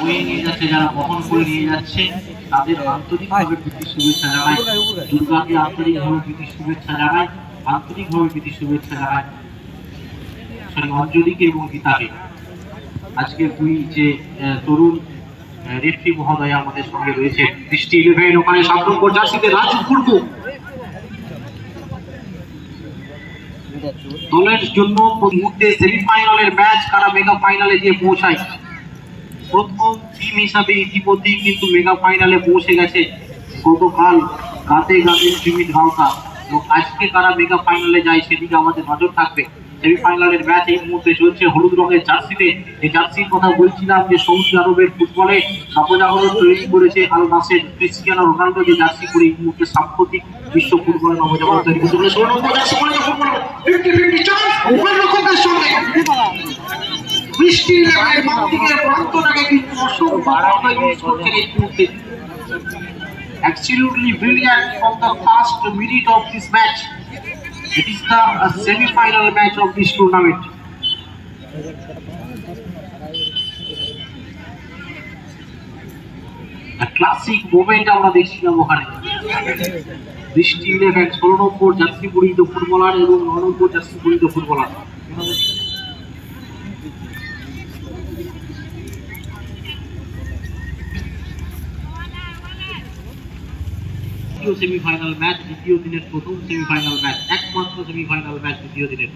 বয়ে নিয়ে যাচ্ছে, যারা বহন করে নিয়ে যাচ্ছে, তাদের আন্তরিকভাবে প্রীতি শুভেচ্ছা জানাই। দুর্গাকে আন্তরিকভাবে প্রীতি শুভেচ্ছা জানাই, আন্তরিকভাবে প্রীতি শুভেচ্ছা জানাই অঞ্জলিকে এবং গীতাকে। আজকে দুই যে তরুণ রেফরি মহোদয় আমাদের সঙ্গে রয়েছে, দৃষ্টি 11 ওখানে 7 নম্বর জার্সিতে রাজু মুর্মু দলের জন্য মুহূর্তে সেমিফাইনালের ম্যাচ কারা মেগা ফাইনালে গিয়ে পৌঁছায়। প্রথম টিম হিসাবে ইতিমধ্যেই কিন্তু মেগা ফাইনালে পৌঁছে গেছে গতকাল রাতে সুমিত রাউতা, এবং আজকে কারা মেগা ফাইনালে যায় সেদিকে আমাদের নজর থাকবে। সেমিফাইনালের ম্যাচ এই মুহূর্তে চলছে হলুদ রঙের জার্সিতে। এই জার্সির কথা বলছিলাম যে সৌদি আরবের ফুটবলে নবজাগরণ তৈরি করেছে আল নাসের ক্রিস্টিয়ানো রোনাল্ডো, যে জার্সি পরে এই মুহূর্তে সাম্প্রতিক বিশ্ব ফুটবলে নবজাগরণ তৈরি করতে চলেছে। Absolutely brilliant from the first minute of this match. It is the semi-final match of this tournament. A classic moment আমরা দেখছিলাম ওখানে। দৃষ্টি 11 16 নম্বর জার্সি পরিহিত ফুটবলার এবং 9 নম্বর জার্সি পরিহিত ফুটবলার। সেমিফাইনাল ম্যাচ, দ্বিতীয় দিনের প্রথম সেমিফাইনাল ম্যাচ, একমাত্র সেমিফাইনাল ম্যাচ দ্বিতীয় দিনের।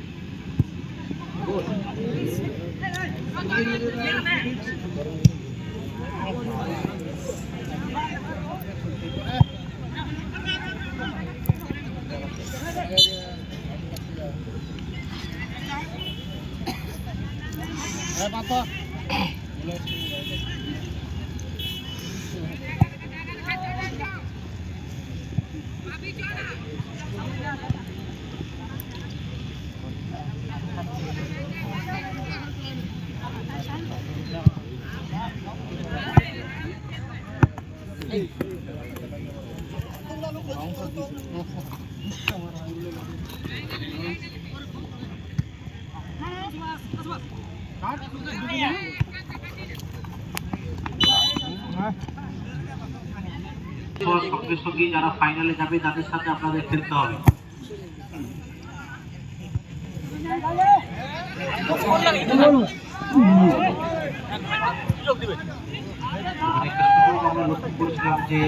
সঙ্গে সঙ্গে যারা ফাইনালে যাবে তাদের সাথে আপনাদের খেলতে হবে। আমরা লক্ষ্য করেছিলাম যে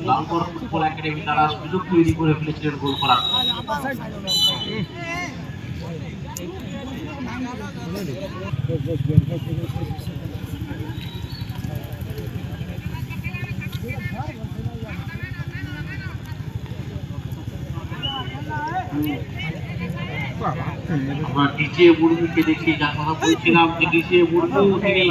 লালগড় ফুটবল একাডেমি তারা সুযোগ তৈরি করে ফেলেছিলেন গোল করার। আমরা ডিজে মুর্মুকে দেখি, যার কথা বলছিলাম যে ডিজে মুর্মু তিনি